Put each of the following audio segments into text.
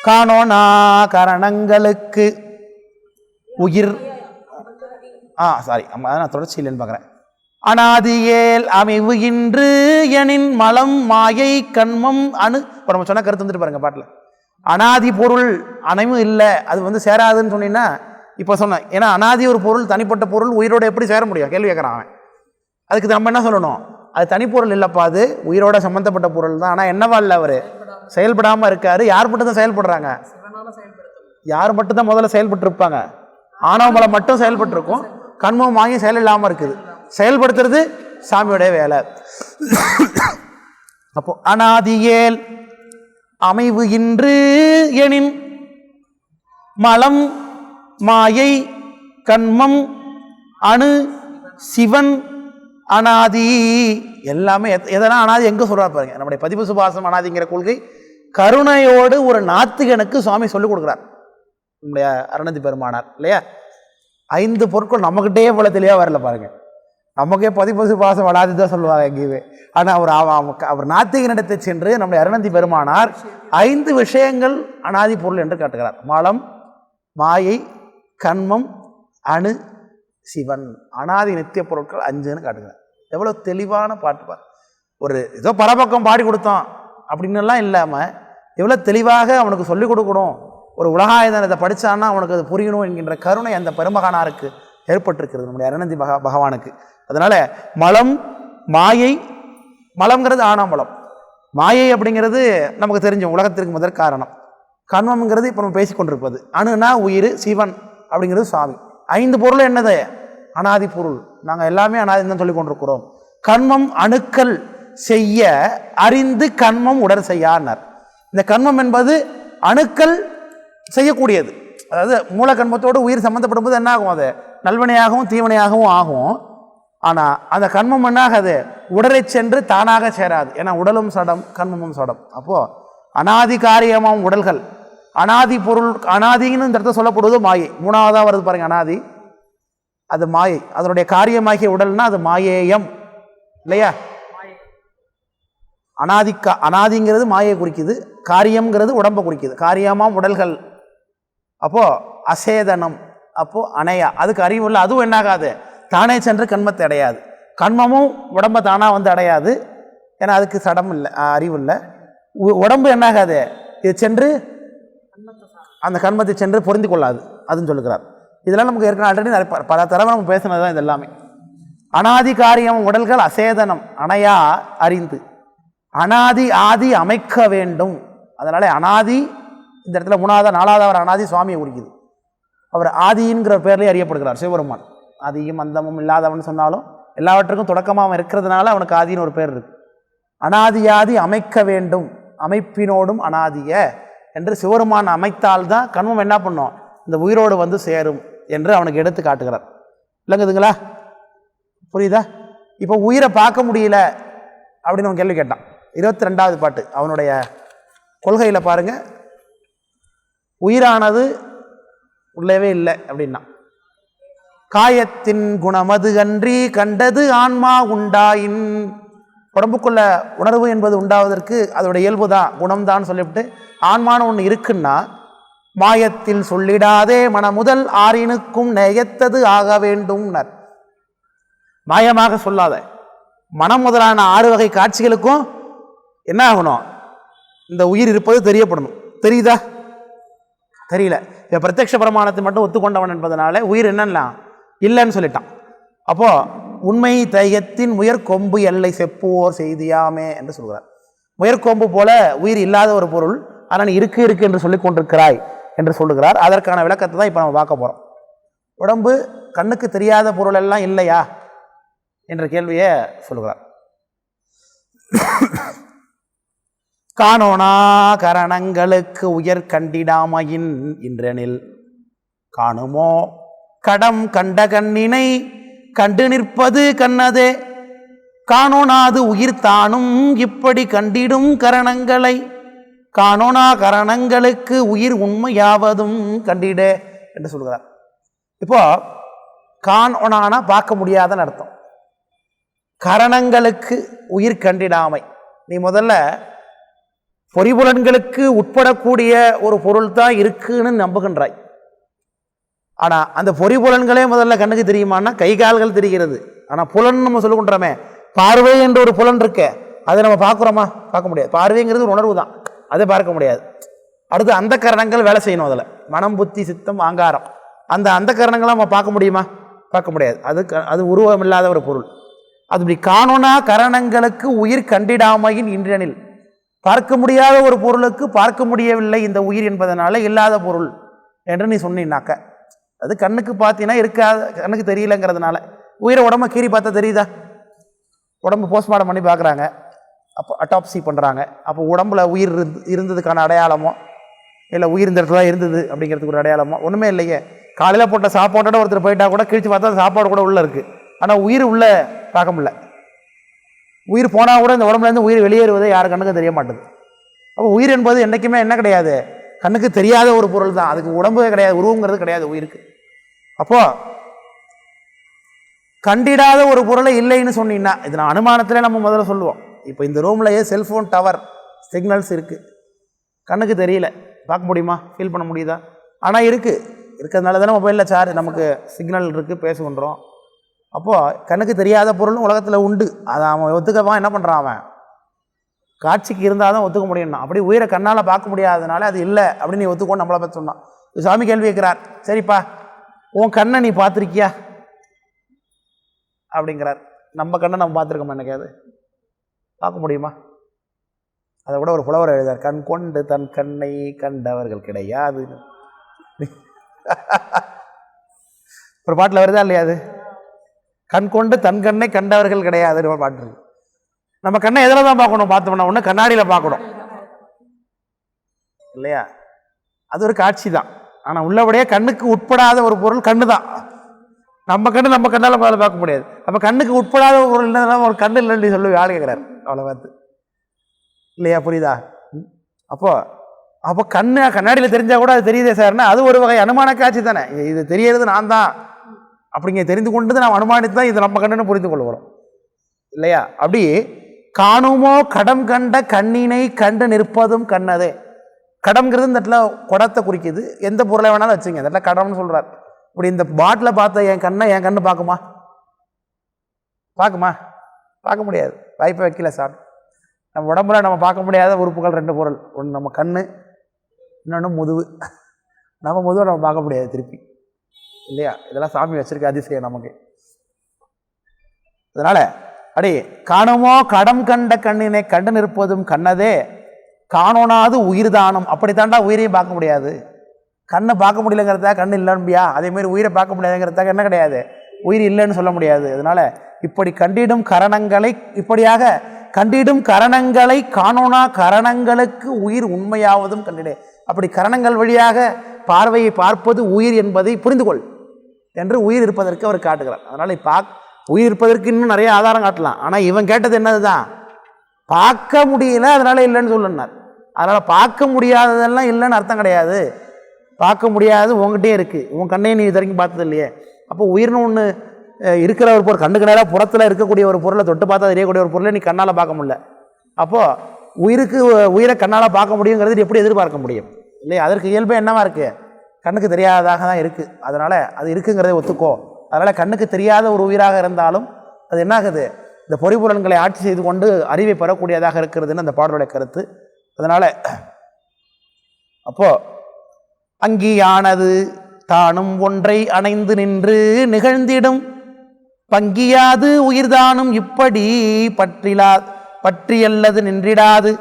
காணோனா கரணங்களுக்கு உயிர் நான் தொடர்ச்சி இல்லைன்னு பார்க்குறேன். அனாதியேல் அமைவு இன்று எனின் மலம் மாயை கண்மம் அணு. இப்போ நம்ம சொன்ன கருத்து வந்துட்டு பாருங்க பாட்டில். அனாதி பொருள் அனைவும் இல்லை, அது சேராதுன்னு சொன்னீங்கன்னா இப்போ சொன்னேன். ஏன்னா அனாதி ஒரு பொருள், தனிப்பட்ட பொருள் உயிரோட எப்படி சேர முடியும் கேள்வி கேட்குறான் அவன். அதுக்கு நம்ம என்ன சொல்லணும்? அது தனிப்பொருள் இல்லைப்பா, அது உயிரோட சம்மந்தப்பட்ட பொருள் தான். ஆனால் என்னவா இல்லை, அவர் செயல்படாமல் இருக்காரு. யார் மட்டும் தான் செயல்படுறாங்க? யார் மட்டும் தான் முதல்ல செயல்பட்டு இருப்பாங்க? ஆணவமலம் மட்டும் செயல்பட்டு இருக்கும், கண்மம் வாங்கி செயல் இல்லாமல் இருக்குது. செயல்படுத்துறது சாமியோடைய வேலை. அப்போ அனாதியேல் அமைவு இன்று எனின் மலம் மாயை கண்மம் அணு சிவன் அனாதி. எல்லாமே எதனா அனாதி எங்க சொல்றாரு பாருங்க. நம்முடைய பதிப்பு சுபாசம் அனாதிங்கிற கொள்கை கருணையோடு ஒரு நாத்திகனுக்கு சுவாமி சொல்லிக் கொடுக்குறார் நம்முடைய அருணந்தி பெருமானார் இல்லையா. 5 பொருட்கள் நம்மகிட்டே போல தெளிவா வரல பாருங்க. நமக்கே பதிப்பு சுபாசம் அனாதி தான் சொல்லுவாங்க எங்கேயுமே. ஆனால் அவர் நாத்திகனிடத்தை சென்று நம்முடைய அருணந்தி பெருமானார் 5 விஷயங்கள் அனாதி பொருள் என்று காட்டுகிறார். மலம் மாயை கண்மம் அணு சிவன். அனாதி நித்திய பொருட்கள் 5ன்னு காட்டுகிறார். எவ்வளோ தெளிவான பாட்டு பாரு. ஒரு ஏதோ பரபக்கம் பாடி கொடுத்தோம் அப்படின்னுலாம் இல்லாமல் எவ்வளோ தெளிவாக அவனுக்கு சொல்லிக் கொடுக்கணும். ஒரு உலகாயுதனத்தை படித்தான்னா அவனுக்கு அது புரியணும் என்கின்ற கருணை அந்த பெருமகனாருக்கு ஏற்பட்டிருக்கிறது நம்முடைய அருணந்தி பகவானுக்கு. அதனால் மலம் மாயை, மலம்ங்கிறது ஆணவமலம், மாயை அப்படிங்கிறது நமக்கு தெரிஞ்ச உலகத்திற்கு முதற் காரணம், கண்மம்ங்கிறது இப்போ நம்ம பேசிக்கொண்டிருப்பது, அணுனா உயிர், சிவன் அப்படிங்கிறது சுவாமி. 5 பொருள் என்னது? அனாதி பொருள். நாங்கள் எல்லாமே அனாதி தான் சொல்லி கொண்டிருக்கிறோம். கண்மம் அணுக்கள் செய்ய அறிந்து கண்மம் உடற் செய்யார். இந்த கண்மம் என்பது அணுக்கள் செய்யக்கூடியது. அதாவது மூல கண்மத்தோடு உயிர் சம்மந்தப்படும் போது என்ன ஆகும்? அது நல்வினையாகவும் தீவினையாகவும் ஆகும். ஆனால் அந்த கண்மம் என்னாகாது? உடலை சென்று தானாக சேராது. ஏன்னா உடலும் சடம் கண்மமும் சடம். அப்போது அனாதி காரியமாம் உடல்கள், அனாதி பொருள், அனாதின்னு இந்த இடத்துல சொல்லப்படுவது மாயை. 3வதாக வருது பாருங்க அனாதி, அது மாயை. அதனுடைய காரியமாகிய உடல்னா அது மாயேயம் இல்லையா. அனாதிங்கிறது மாயை குறிக்குது, காரியம்ங்கிறது உடம்பை குறிக்குது. காரியமாம் உடல்கள், அப்போ அசேதனம், அப்போ அணையா, அதுக்கு அறிவு இல்லை. அதுவும் என்னாகாது? தானே சென்று கண்மத்தை அடையாது. கண்மமும் உடம்பை தானாக வந்து அடையாது. ஏன்னா அதுக்கு சடம் இல்லை, அறிவு இல்லை. உடம்பு என்னாகாது? இது சென்று அந்த கண்மத்தை சென்று பொருந்தி கொள்ளாது, அதுன்னு சொல்லுகிறார். இதெல்லாம் நமக்கு ஏற்கனவே ஆல்ரெடி பல தடவை நம்ம பேசினது தான் இது எல்லாமே. அனாதி காரியம் உடல்கள் அசேதனம் அணையா அறிந்து அனாதி ஆதி அமைக்க வேண்டும். அதனால அனாதி இந்த இடத்துல 3வது 4வது அவர் அனாதி சுவாமியை குறிக்குது. அவர் ஆதிங்கிற பேர்லேயே அறியப்படுகிறார் சிவபெருமான். ஆதியும் அந்தமும் இல்லாதவன் சொன்னாலும் எல்லாவற்றுக்கும் தொடக்கமாக இருக்கிறதுனால அவனுக்கு ஆதின்னு ஒரு பேர் இருக்கு. அனாதியாதி அமைக்க வேண்டும், அமைப்பினோடும் அனாதிய என்று சிவபெருமான் அமைத்தால்தான் கண்மம் என்ன பண்ணும்? இந்த உயிரோடு வந்து சேரும் என்று அவனுக்கு எடுத்து காட்டுகிறார். இல்லைங்குதுங்களா? புரியுதா? இப்போ உயிரை பார்க்க முடியல அப்படின்னு அவன் கேள்வி கேட்டான். 22வது பாட்டு அவனுடைய கொள்கையில் பாருங்க. உயிரானது உள்ளவே இல்லை அப்படின்னா, காயத்தின் குணமது அன்றி கண்டது ஆன்மா உண்டாயின். உடம்புக்குள்ள உணர்வு என்பது உண்டாவதற்கு அதோடைய இயல்பு தான், குணம்தான் சொல்லிவிட்டு ஆன்மான ஒன்று இருக்குன்னா, மாயத்தில் சொல்லிடாதே மனமுதல் ஆறினுக்கும் நேயத்தது ஆக வேண்டும். மாயமாக சொல்லாத, மனம் முதலான 6 வகை காட்சிகளுக்கும் என்ன ஆகணும்? இந்த உயிர் இருப்பது தெரியப்படணும். தெரியுதா? தெரியல. இப்போ பிரத்யக்ஷ பிரமாணத்தை மட்டும் ஒத்துக்கொண்டவன் என்பதனால உயிர் என்னன்னா இல்லைன்னு சொல்லிட்டான். அப்போ உண்மை தையத்தின் முயற்கொம்பு எல்லை செப்புவோர் செய்தியாமே என்று சொல்கிறார். முயற்கொம்பு போல உயிர் இல்லாத ஒரு பொருள், ஆனால் இருக்கு இருக்கு என்று சொல்லிக் கொண்டிருக்கிறாய் என்று சொல்லுகிறார். அதற்கான விளக்கத்தை தான் இப்போ நம்ம பார்க்க போகிறோம். உடம்பு கண்ணுக்கு தெரியாத பொருள் எல்லாம் இல்லையா என்ற கேள்வியை சொல்லுகிறார். காணோனா கரணங்களுக்கு உயர் கண்டிடாமையின் இன்றனில் காணுமோ கடம் கண்ட கண்ணினை கண்டு நிற்பது கண்ணதே. காணோனாது உயிர் தானும் இப்படி கண்டிடும் கரணங்களை காணோனா கரணங்களுக்கு உயிர் உண்மையாவதும் கண்டிட என்று சொல்கிறார். இப்போ காணோனானா பார்க்க முடியாதன்னு அர்த்தம். கரணங்களுக்கு உயிர் கண்டிடாமை. நீ முதல்ல பொறிபுலன்களுக்கு உட்படக்கூடிய ஒரு பொருள் தான் இருக்குன்னு நம்புகின்றாய். ஆனால் அந்த பொறிபுலன்களே முதல்ல கண்ணுக்கு தெரியுமான்னா கை கால்கள் தெரிகிறது. ஆனால் புலன் நம்ம சொல்லுகின்றோமே, பார்வை என்ற ஒரு புலன் இருக்க, அதை நம்ம பார்க்குறோமா? பார்க்க முடியாது. பார்வைங்கிறது ஒரு உணர்வு தான், அதை பார்க்க முடியாது. அடுத்து அந்த கரணங்கள் வேலை செய்யணும். அதில் மனம், புத்தி, சித்தம், ஆங்காரம், அந்த கரணங்களை நம்ம பார்க்க முடியுமா? பார்க்க முடியாது. அது உருவம் இல்லாத ஒரு பொருள். அது இப்படி காணோனா கரணங்களுக்கு உயிர் கண்டிடாமையின் இன்றனில், பார்க்க முடியாத ஒரு பொருளுக்கு பார்க்க முடியவில்லை இந்த உயிர் என்பதனால இல்லாத பொருள் என்று நீ சொன்னீன்னாக்க, அது கண்ணுக்கு பார்த்தீங்கன்னா இருக்காத, கண்ணுக்கு தெரியலங்கிறதுனால. உயிரை உடம்ப கீறி பார்த்தா தெரியுதா? உடம்பு போஸ்ட்மார்ட்டம் பண்ணி பார்க்குறாங்க, அப்போ அட்டாப்சி பண்ணுறாங்க. அப்போ உடம்புல உயிர் இருந்ததுக்கான அடையாளமோ, இல்லை உயிர் இந்த இடத்துல இருந்தது அப்படிங்கிறதுக்கு ஒரு அடையாளமோ ஒன்றுமே இல்லையே. காலையில் போட்ட சாப்பாட்டோட ஒருத்தர் போயிட்டா கூட கிழிச்சு பார்த்தா அந்த சாப்பாடு கூட உள்ளே இருக்குது, ஆனால் உயிர் உள்ளே பார்க்க முடியல. உயிர் போனால் கூட இந்த உடம்புலேருந்து உயிர் வெளியேறுவதை யார் கண்ணுக்கு தெரிய மாட்டேது. அப்போ உயிர் என்பது என்றைக்குமே என்ன கிடையாது, கண்ணுக்கு தெரியாத ஒரு பொருள் தான். அதுக்கு உடம்பு கிடையாது, உருவங்கிறது கிடையாது உயிருக்கு. அப்போ கண்டிடாத ஒரு பொருளை இல்லைன்னு சொன்னீங்கன்னா, இது நான் அனுமானத்திலே நம்ம முதல்ல சொல்லுவோம். இப்போ இந்த ரூம்லையே செல்ஃபோன் டவர் சிக்னல்ஸ் இருக்குது, கண்ணுக்கு தெரியல, பார்க்க முடியுமா? ஃபீல் பண்ண முடியுதா? ஆனால் இருக்கிறதுனால தானே மொபைலில் சார்ஜ் நமக்கு சிக்னல் இருக்குது, பேசுகின்றோம். அப்போது கண்ணுக்கு தெரியாத பொருளும் உலகத்தில் உண்டு. அதை அவன் ஒத்துக்கவான் என்ன பண்ணுறான், அவன் காட்சிக்கு இருந்தால் தான் ஒத்துக்க முடியும்னா. அப்படி உயிரை கண்ணால் பார்க்க முடியாததுனால அது இல்லை அப்படின்னு நீ ஒத்துக்கோன்னு நம்மளை பற்றி சொன்னான். சாமி கேள்வி கேட்குறார், சரிப்பா உன் கண்ணை நீ பார்த்துருக்கியா அப்படிங்கிறார். நம்ம கண்ணை நம்ம பார்த்துருக்கோமா? என்னைக்காது பார்க்க முடியுமா? அதை கூட ஒரு புலவர் எழுதார், கண் கொண்டு தன் கண்ணை கண்டவர்கள் கிடையாது. ஒரு பாட்டில் வருதா இல்லையா? அது கண் கொண்டு தன் கண்ணை கண்டவர்கள் கிடையாதுன்னு ஒரு பாட்டு இருக்கு. நம்ம கண்ணை எதில் தான் பார்க்கணும்? பார்த்தோம்னா ஒன்று கண்ணாடியில் பார்க்கணும் இல்லையா? அது ஒரு காட்சி தான். ஆனால் உள்ளபடியே கண்ணுக்கு உட்படாத ஒரு பொருள் கண்ணு தான். நம்ம கண்ணால் பார்க்க முடியாது. அப்போ கண்ணுக்கு உட்படாத ஒரு பொருள் இல்லைன்னா ஒரு கண்ணு இல்லைன்னு சொல்லி ஆள் கேட்குறாரு அவ்வளோ பார்த்து இல்லையா? புரியுதா? அப்போ கண்ணாடியில் தெரிஞ்சால் கூட அது தெரியுதே சார்னா அது ஒரு வகை அனுமான காட்சி தானே. இது தெரியறது நான் தான் அப்படிங்க தெரிந்து கொண்டு நாம் அனுமானித்து தான் இது நம்ம கண்ணுன்னு புரிந்து கொள்கிறோம் இல்லையா? அப்படி காணுமோ கடம் கண்ட கண்ணினை கண்டு நிற்பதும் கண்ணதே. கடம்ங்கிறது இந்த இடத்துல குடத்தை குறிக்குது. எந்த பொருளை வேணாலும் வச்சுங்க, இந்த இடத்துல கடம்னு சொல்கிறார். இப்படி இந்த பாட்டில் பார்த்த என் கண்ணு பார்க்குமா? பார்க்க முடியாது, வாய்ப்பை வைக்கல சார். நம்ம உடம்புல நம்ம பார்க்க முடியாத உறுப்புகள் 2 பொருள், ஒன்று நம்ம கண்ணு, இன்னொன்று முதுகு. நம்ம முதுவை நம்ம பார்க்க முடியாது திருப்பி இல்லையா? இதெல்லாம் சாமி வச்சிருக்க அதிசயம் நமக்கு. அதனால அடி காணுமோ கடம் கண்ட கண்ணினை கண்டு நிற்பதும் கண்ணதே, காணோனாது உயிர் தானம். அப்படித்தாண்டா உயிரையும் பார்க்க முடியாது. கண்ணை பார்க்க முடியலங்கிறதா கண்ணு இல்லைன்பியா? அதேமாதிரி உயிரை பார்க்க முடியாதுங்கிறதுக்காக என்ன கிடையாது, உயிர் இல்லைன்னு சொல்ல முடியாது. அதனால இப்படியாக கண்டிடும் கரணங்களை காணோனா கரணங்களுக்கு உயிர் உண்மையாவதும் கண்டிடே. அப்படி கரணங்கள் வழியாக பார்வையை பார்ப்பது உயிர் என்பதை புரிந்து கொள் என்று உயிர் இருப்பதற்கு அவர் காட்டுகிறார். அதனால் உயிர் இருப்பதற்கு இன்னும் நிறைய ஆதாரம் காட்டலாம். ஆனால் இவன் கேட்டது என்னது தான், பார்க்க முடியல அதனால் இல்லைன்னு சொல்லுனார். அதனால் பார்க்க முடியாததெல்லாம் இல்லைன்னு அர்த்தம் கிடையாது. பார்க்க முடியாது உங்ககிட்டே இருக்குது, உன் கண்ணையை நீ இது வரைக்கும் பார்த்தது இல்லையே. அப்போ உயிர்னு ஒன்று இருக்கிற ஒரு பொருள், கண்ணுக்கு நேராக புறத்தில் இருக்கக்கூடிய ஒரு பொருளை தொட்டு பார்த்தா தெரியக்கூடிய ஒரு பொருளை நீ கண்ணால் பார்க்க முடியல. அப்போது உயிரை கண்ணால் பார்க்க முடியுங்கிறது எப்படி எதிர்பார்க்க முடியும் இல்லையா? அதற்கு இயல்பே என்னவா இருக்குது, கண்ணுக்கு தெரியாததாக தான் இருக்குது. அதனால் அது இருக்குங்கிறதை ஒத்துக்கோ. அதனால் கண்ணுக்கு தெரியாத ஒரு உயிராக இருந்தாலும் அது என்ன ஆகுது, இந்த பொறிபுலன்களை ஆட்சி செய்து கொண்டு அறிவை பெறக்கூடியதாக இருக்கிறதுன்னு அந்த பாடலுடைய கருத்து. அதனால் அப்போது அங்கியானது தானும் ஒன்றை அணைந்து நின்று நிகழ்ந்திடும் பங்கியாது உயிர்தானும் இப்படி பற்றியல்லது நின்றிடாது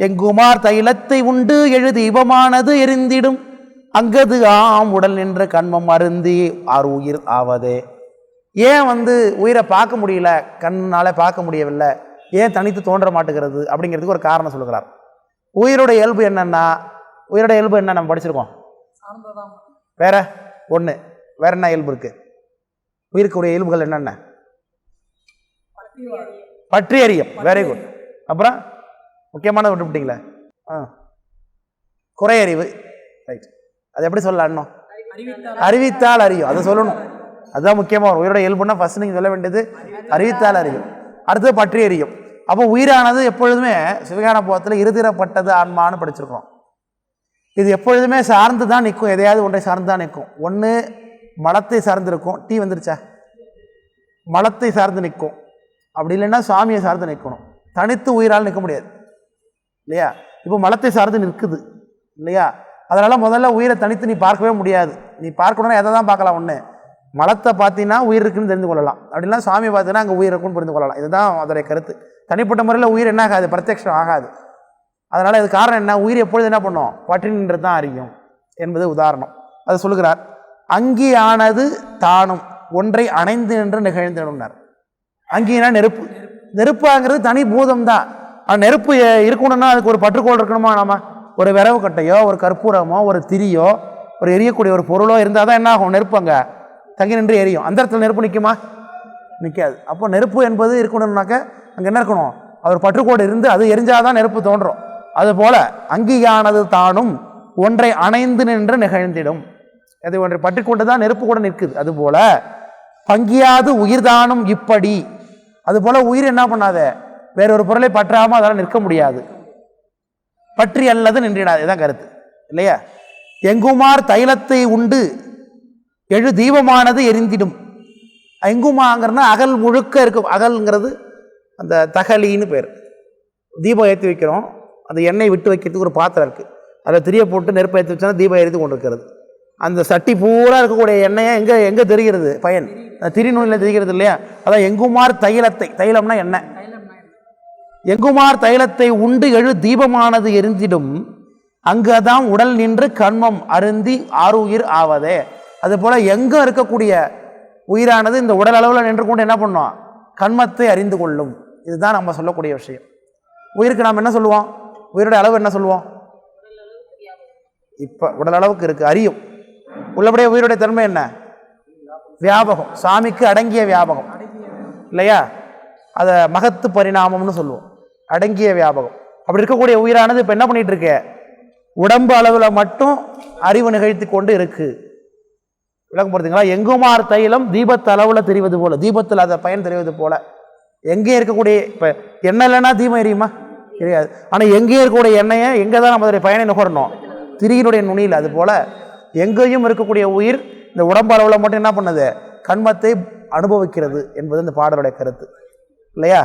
எங்குமார் தைலத்தை உண்டு எழு தீபமானது எரிந்திடும் அங்கது ஆம் உடல் நின்ற கண்மம் அருந்தி உயிர் ஆவதே. ஏன் உயிரை பார்க்க முடியல, கண்ணால் பார்க்க முடியவில்லை, ஏன் தனித்து தோன்ற மாட்டுகிறது அப்படிங்கிறதுக்கு ஒரு காரணம் சொல்லுகிறார். உயிரோட இயல்பு என்னன்னா, என்ன நம்ம படிச்சிருக்கோம், வேற என்ன இயல்பு இருக்கு? உயிருக்குடைய இயல்புகள் என்னென்ன? பற்றி அறியும். Very good. அப்புறம் முக்கியமானது விட்டுவிட்டீங்களே, குறையறிவு. ரைட். அது எப்படி சொல்லலாம்? அறிவித்தால் அறியும், அதை சொல்லணும். அதுதான் முக்கியமாக வரும். உயிரோட இயல்புன்னா ஃபர்ஸ்ட் நீங்கள் சொல்ல வேண்டியது அறிவித்தால் அறியும். அடுத்தது பற்றி அறியும். அப்போ உயிரானது எப்பொழுதுமே சிவஞான போதத்தில் இருதிரப்பட்டது ஆன்மான்னு படிச்சிருக்கிறோம். இது எப்பொழுதுமே சார்ந்து தான் நிற்கும், எதையாவது ஒன்றை சார்ந்து தான் நிற்கும். ஒன்று மலத்தை சார்ந்து இருக்கும், டீ வந்துருச்சா, மலத்தை சார்ந்து நிற்கும். அப்படி இல்லைன்னா சாமியை சார்ந்து நிற்கணும். தனித்து உயிரால் நிற்க முடியாது இல்லையா? இப்போ மலத்தை சார்ந்து நிற்குது இல்லையா? அதனால் முதல்ல உயிரை தனித்து நீ பார்க்கவே முடியாது. நீ பார்க்கணுன்னா எதை தான் பார்க்கலாம்? ஒன்று மலத்தை பார்த்தீங்கன்னா உயிர் இருக்குன்னு தெரிந்து கொள்ளலாம். அப்படின்னா சாமியை பார்த்தீங்கன்னா அங்கே உயிர் இருக்குன்னு புரிந்து கொள்ளலாம். இதுதான் அதோடைய கருத்து. தனிப்பட்ட முறையில் உயிர் என்ன ஆகாது? பிரத்யக்ஷம் ஆகாது. அதனால் இது காரணம் என்ன? உயிர் எப்பொழுது என்ன பண்ணும்? பற்றி நின்று தான் அறியும் என்பது உதாரணம். அதை சொல்லுகிறார். அங்கியானது தானும் ஒன்றை அணைந்து நின்று நிகழ்ந்தினார். அங்கினா நெருப்பு. நெருப்பாங்கிறது தனி பூதம் தான். ஆனால் நெருப்பு இருக்கணும்னா அதுக்கு ஒரு பற்றுக்கோள் இருக்கணுமா? நம்ம ஒரு விரவு கட்டையோ ஒரு கற்பூரமோ ஒரு திரியோ ஒரு எரியக்கூடிய ஒரு பொருளோ இருந்தால் தான் என்ன ஆகும்? நெருப்பு அங்கே தங்கி நின்று எரியும். அந்த இடத்துல நெருப்பு நிற்குமா? நிற்காது. அப்போ நெருப்பு என்பது இருக்கணும்னாக்க அங்கே என்ன இருக்கணும்? அவர் பற்றுக்கோடு இருந்து அது எரிஞ்சாதான் நெருப்பு தோன்றும். அதுபோல் அங்கியானது தானும் ஒன்றை அணைந்து நின்று நிகழ்ந்திடும். அது ஒன்றை பற்றிக்கொண்டு தான் நெருப்பு கூட நிற்குது. அதுபோல் பங்கியாது உயிர்தானும் இப்படி. அதுபோல் உயிர் என்ன பண்ணாத? வேறொரு பொருளை பற்றாமல் அதெல்லாம் நிற்க முடியாது. பற்றி அல்லது நின்றிடாது. இதுதான் கருத்து இல்லையா? எங்குமார் தைலத்தை உண்டு எழு தீபமானது எரிந்திடும். எங்குமாங்கிறனா அகல் முழுக்க இருக்கும். அகல்ங்கிறது அந்த தகலின்னு பேர். தீபம் ஏற்றி வைக்கிறோம், அந்த எண்ணெய் விட்டு வைக்கிறதுக்கு ஒரு பாத்திரம் இருக்குது. அதில் திரிய போட்டு நெருப்பை ஏற்றி வச்சோன்னா தீபம் எரித்து கொண்டு இருக்கிறது. அந்த சட்டி பூரா இருக்கக்கூடிய எண்ணெயை எங்கே தெரிகிறது? பயன் திரி நூலில் தெரிகிறது இல்லையா? அதான் எங்குமார் தைலத்தை, தைலம்னா எண்ணெய், எங்குமார் தைலத்தை உண்டு எழு தீபமானது எரிந்திடும். அங்கதான் உடல் நின்று கண்மம் அருந்தி ஆறுயிர் ஆவதே. அதுபோல் எங்கே இருக்கக்கூடிய உயிரானது இந்த உடல் அளவில் நின்று கொண்டு என்ன பண்ணும்? கண்மத்தை அறிந்து கொள்ளும். இதுதான் நம்ம சொல்லக்கூடிய விஷயம். உயிருக்கு நாம் என்ன சொல்லுவோம்? உயிரோட அளவு என்ன சொல்லுவோம்? இப்போ உடல் அளவுக்கு இருக்குது, அறியும். உள்ளபடியே உயிருடைய தன்மை என்ன? வியாபகம். சாமிக்கு அடங்கிய வியாபகம் இல்லையா? அதை மகத்து பரிணாமம்னு சொல்லுவோம், அடங்கிய வியாபகம். அப்படி இருக்கக்கூடிய உயிரானது இப்போ என்ன பண்ணிட்டு இருக்கு? உடம்பு அளவில் மட்டும் அறிவு நிகழ்த்தி கொண்டு இருக்கு. விளக்கம் போகிறதுங்களா? எங்குமார் தைலம் தீபத்து அளவில் தெரிவது போல, தீபத்தில் அதை பயன் தெரிவது போல. எங்கே இருக்கக்கூடிய இப்போ எண்ணெய் இல்லைன்னா தீபம் எரியுமா? தெரியாது. ஆனால் எங்கே இருக்கக்கூடிய எண்ணெயை எங்கே தான் நம்ம அதோடைய பயனை நுகரணும்? திரியினுடைய நுனியில். அது போல் எங்கேயும் இருக்கக்கூடிய உயிர் இந்த உடம்பு அளவில் மட்டும் என்ன பண்ணுது? கண்மத்தை அனுபவிக்கிறது என்பது இந்த பாடலுடைய கருத்து இல்லையா?